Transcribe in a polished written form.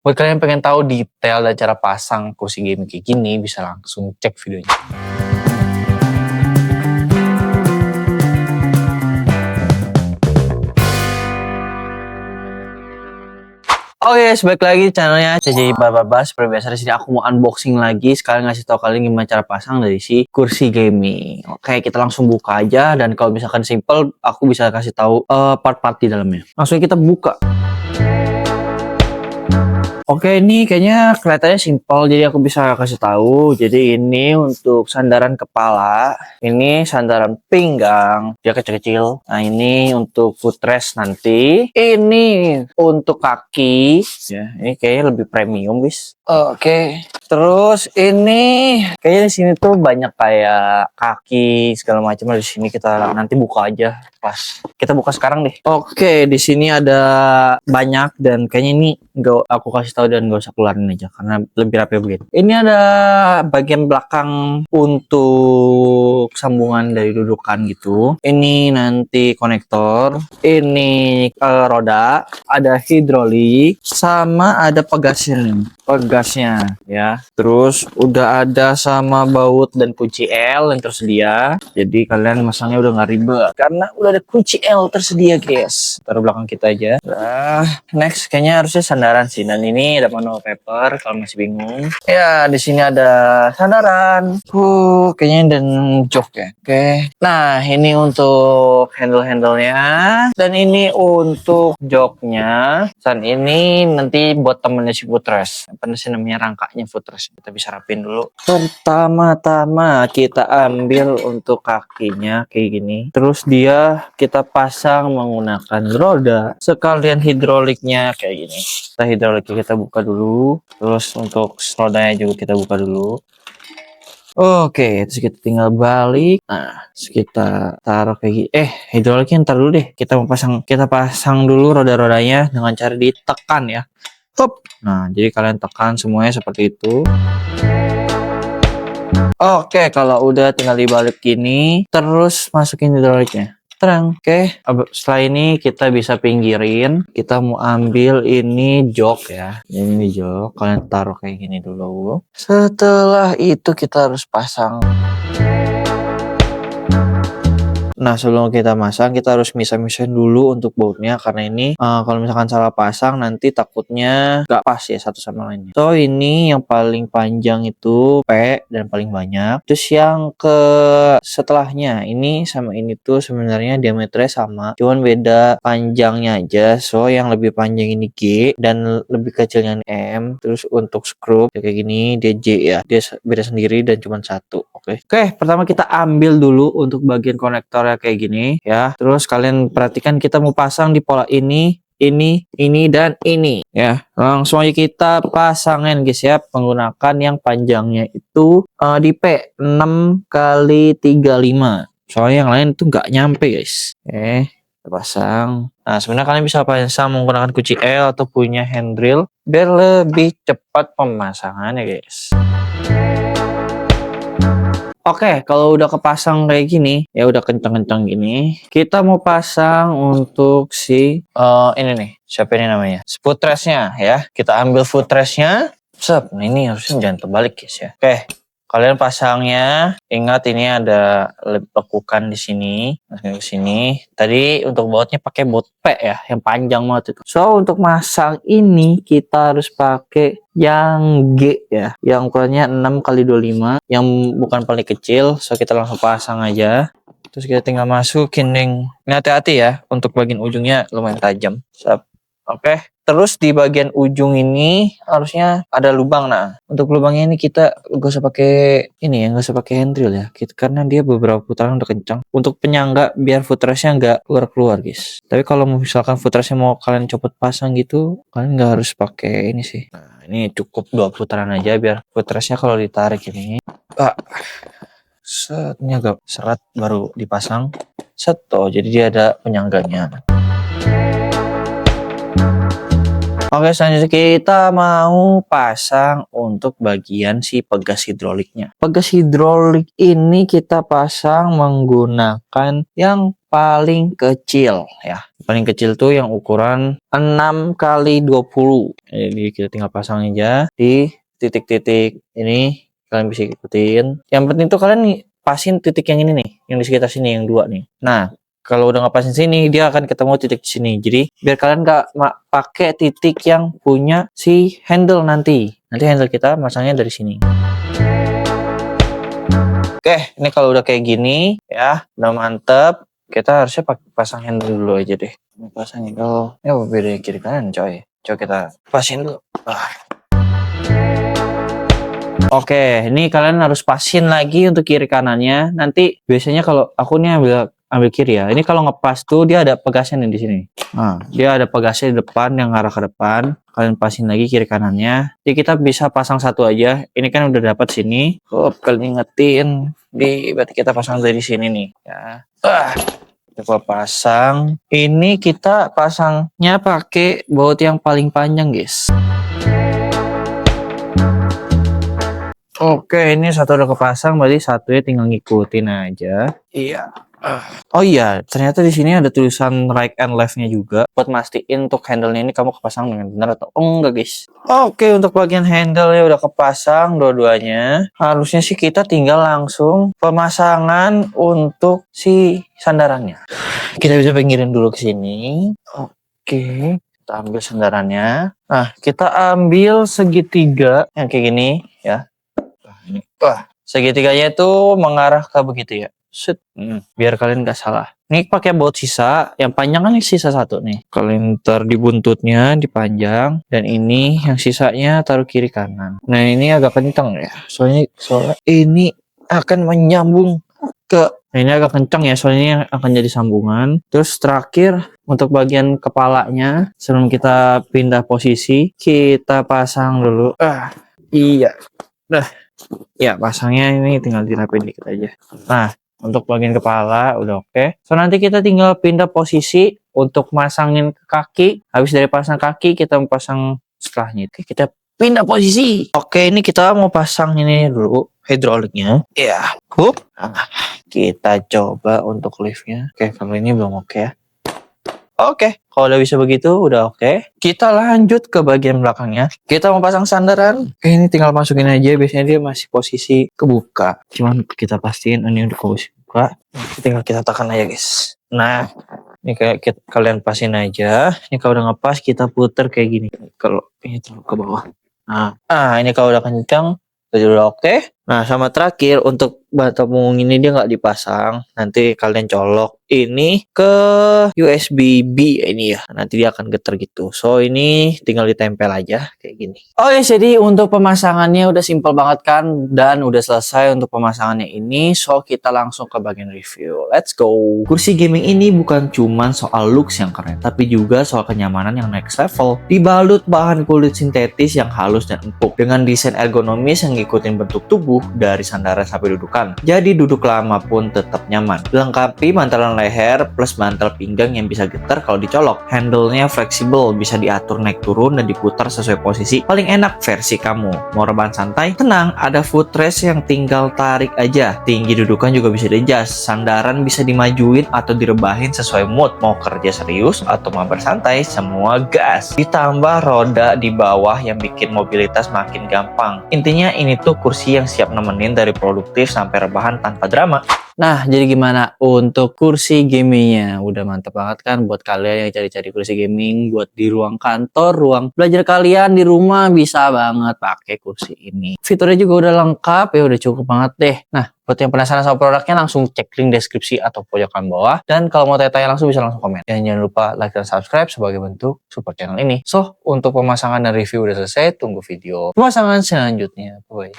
Buat kalian yang pengen tahu detail dan cara pasang kursi gaming kayak gini, bisa langsung cek videonya. Oke, balik lagi di channelnya CJ Bababas. Seperti biasa di sini aku mau unboxing lagi, sekalian ngasih tahu kalian gimana cara pasang dari si kursi gaming. Oke, kita langsung buka aja, dan kalau misalkan simple, aku bisa kasih tahu part-part di dalamnya. Langsung kita buka. Oke, ini kayaknya kelihatannya simpel, jadi aku bisa kasih tahu. Jadi ini untuk sandaran kepala, ini sandaran pinggang, dia kecil-kecil. Nah, ini untuk footrest nanti. Ini untuk kaki, ya. Ini kayaknya lebih premium, guys. Oke. Terus ini kayaknya di sini tuh banyak kayak kaki segala macam. Di sini kita nanti buka aja pas. Kita buka sekarang deh. Oke, di sini ada banyak, dan kayaknya ini nggak aku kasih tahu dan nggak usah keluarin aja karena lebih rapi begitu. Ini ada bagian belakang untuk sambungan dari dudukan gitu. Ini nanti konektor. Ini roda. Ada hidrolik. Sama ada pegasnya ya. Terus udah ada sama baut dan kunci L yang tersedia. Jadi kalian masangnya udah nggak ribet karena udah ada kunci L tersedia, guys. Taruh belakang kita aja. Nah, next kayaknya harusnya sandaran sih. Dan ini ada manual paper kalau masih bingung. Ya, di sini ada sandaran. Kayaknya dan jok ya. Oke. Nah, ini untuk handle-handlenya, dan ini untuk joknya, dan ini nanti buat temennya si footrest. Apa sih namanya, rangkanya footrest. Kita bisa rapin dulu. Pertama-tama kita ambil untuk kakinya kayak gini. Terus dia kita pasang menggunakan roda. Sekalian hidroliknya kayak gini. Hidroliknya kita buka dulu. Terus untuk rodanya juga kita buka dulu. Oke, terus kita tinggal balik. Nah, terus kita taruh kayak gini. Hidroliknya ntar dulu deh. Kita pasang dulu roda-rodanya dengan cara ditekan ya. Hop. Nah, jadi kalian tekan semuanya seperti itu. Oke, kalau udah tinggal dibalik gini, terus masukin hidroliknya. Terang. Oke, setelah ini kita bisa pinggirin. Kita mau ambil ini jok ya. Ini jok, kalian taruh kayak gini dulu. Setelah itu kita harus pasang. Nah, sebelum kita masang, kita harus misah-misahin dulu untuk bautnya, karena ini kalau misalkan salah pasang nanti takutnya gak pas ya satu sama lainnya. So, ini yang paling panjang itu P dan paling banyak. Terus yang setelahnya ini sama ini tuh sebenarnya diameternya sama, cuman beda panjangnya aja. So, yang lebih panjang ini G dan lebih kecilnya M. Terus untuk skrup kayak gini dia J ya, dia beda sendiri dan cuma satu. Oke, pertama kita ambil dulu untuk bagian konektor kayak gini ya. Terus kalian perhatikan kita mau pasang di pola ini, dan ini ya. Langsung aja kita pasangin, guys ya, menggunakan yang panjangnya itu di P 6 kali 35. Soalnya yang lain tuh nggak nyampe, guys. Kita pasang. Nah, sebenarnya kalian bisa pasang menggunakan kunci L atau punya hand drill biar lebih cepat pemasangannya, guys. Oke, kalau udah kepasang kayak gini, ya udah kenceng-kenceng gini, kita mau pasang untuk si ini nih, siapa ini namanya? Footrestnya ya. Kita ambil footrestnya. Nah, ini harusnya jangan terbalik, guys ya. Oke, kalian pasangnya, ingat ini ada lekukan di sini, masukin ke sini. Tadi untuk bautnya pakai baut P ya, yang panjang banget itu. So, untuk masang ini kita harus pakai yang G ya, yang ukurannya 6 kali 25, yang bukan paling kecil. So, kita langsung pasang aja. Terus kita tinggal masukin ini hati-hati ya, untuk bagian ujungnya lumayan tajam. Oke. Terus di bagian ujung ini harusnya ada lubang. Nah, untuk lubangnya ini kita gak usah pakai ini ya, gak usah pakai hand drill ya, karena dia beberapa putaran udah kencang. Untuk penyangga biar footrestnya nggak keluar, guys. Tapi kalau misalkan footrestnya mau kalian copot pasang gitu, kalian nggak harus pakai ini sih. Nah, ini cukup 2 putaran aja biar footrestnya kalau ditarik ini setnya agak seret baru dipasang. Jadi dia ada penyangganya. Oke, selanjutnya kita mau pasang untuk bagian si pegas hidroliknya. Pegas hidrolik ini kita pasang menggunakan yang paling kecil ya. paling kecil tuh yang ukuran 6 kali 20. Jadi kita tinggal pasang aja di titik-titik ini, kalian bisa ikutin. Yang penting tuh kalian nih pasin titik yang ini nih, yang di sekitar sini yang 2 nih. Nah, kalau udah ngepasin sini, dia akan ketemu titik di sini. Jadi biar kalian nggak pakai titik yang punya si handle nanti. Nanti handle kita masangnya dari sini. Oke, ini kalau udah kayak gini ya, udah mantep. Kita harusnya pasang handle dulu aja deh. Pasangnya kalau ini apa beda kiri kanan coy. Coba kita pasin dulu. Oke, ini kalian harus pasin lagi untuk kiri kanannya. Nanti biasanya kalau aku nih ambil kiri ya. Ini kalau ngepas tuh dia ada pegasnya nih di sini. Nah, dia ada pegasnya di depan yang arah ke depan. Kalian pasin lagi kiri kanannya. Jadi kita bisa pasang satu aja. Ini kan udah dapat sini. Kalian ingetin. Berarti kita pasang dari sini nih. Ya. Coba pasang. Ini kita pasangnya pakai baut yang paling panjang, guys. Oke, ini satu udah kepasang, berarti satunya tinggal ngikutin aja. Iya. Oh iya, ternyata di sini ada tulisan right and left-nya juga. Buat mastiin untuk handle-nya ini kamu kepasang dengan benar atau enggak, guys. Oke, untuk bagian handle-nya udah kepasang dua-duanya. Harusnya sih kita tinggal langsung pemasangan untuk si sandarannya. Kita bisa pinggirin dulu ke sini. Oke, kita ambil sandarannya. Nah, kita ambil segitiga yang kayak gini ya. Segitiganya itu mengarah ke begitu ya. Set. Biar kalian nggak salah. Ini pakai baut sisa, yang panjang kan sisa satu nih. Kalian ntar di buntutnya dipanjang, dan ini yang sisanya taruh kiri kanan. Nah ini agak kencang ya, soalnya ini akan menyambung ke. Nah ini agak kencang ya, soalnya akan jadi sambungan. Terus terakhir untuk bagian kepalanya, sebelum kita pindah posisi, kita pasang dulu. Iya. Ya pasangnya ini tinggal dirapin dikit aja. Nah. Untuk bagian kepala udah oke. So nanti kita tinggal pindah posisi untuk masangin ke kaki. Habis dari pasang kaki kita mau pasang setelahnya. Oke, kita pindah posisi. Oke, ini kita mau pasang ini dulu hidroliknya. Iya. Kita coba untuk liftnya. Oke, kalau ini belum oke ya. Oke, kalau udah bisa begitu, udah oke. Kita lanjut ke bagian belakangnya. Kita mau pasang sandaran. Oke, ini tinggal masukin aja. Biasanya dia masih posisi kebuka. Cuman kita pastiin ini udah posisi buka. Tinggal kita tekan aja, guys. Nah, ini kayak kalian pasin aja. Ini kalau udah ngepas, kita puter kayak gini. Kalau ini terlalu ke bawah. Nah, ini kalau udah kencang, udah oke. Nah, sama terakhir untuk batang punggung ini dia nggak dipasang. Nanti kalian colok ini ke USB B ini ya. Nanti dia akan getar gitu. So ini tinggal ditempel aja kayak gini. Oh ya, jadi untuk pemasangannya udah simple banget kan, dan udah selesai untuk pemasangannya ini. So kita langsung ke bagian review. Let's go. Kursi gaming ini bukan cuman soal looks yang keren, tapi juga soal kenyamanan yang next level. Dibalut bahan kulit sintetis yang halus dan empuk dengan desain ergonomis yang ngikutin bentuk tubuh dari sandaran sampai dudukan. Jadi duduk lama pun tetap nyaman. Dilengkapi bantalan leher plus bantal pinggang yang bisa getar kalau dicolok. Handle-nya fleksibel, bisa diatur naik turun dan diputar sesuai posisi. Paling enak versi kamu. Mau rebahan santai? Tenang, ada footrest yang tinggal tarik aja. Tinggi dudukan juga bisa di-adjust. Sandaran bisa dimajuin atau direbahin sesuai mood. Mau kerja serius atau mau bersantai, semua gas. Ditambah roda di bawah yang bikin mobilitas makin gampang. Intinya ini tuh kursi yang siap nemenin dari produktif sampai rebahan tanpa drama. Nah, jadi gimana untuk kursi gamingnya? Udah mantep banget kan buat kalian yang cari-cari kursi gaming buat di ruang kantor, ruang belajar kalian di rumah, bisa banget pakai kursi ini. Fiturnya juga udah lengkap ya, udah cukup banget deh. Nah, buat yang penasaran sama produknya langsung cek link deskripsi atau pojokan bawah. Dan kalau mau tanya-tanya langsung bisa langsung komen. Dan jangan lupa like dan subscribe sebagai bentuk support channel ini. So, untuk pemasangan dan review udah selesai, tunggu video pemasangan selanjutnya. Bye.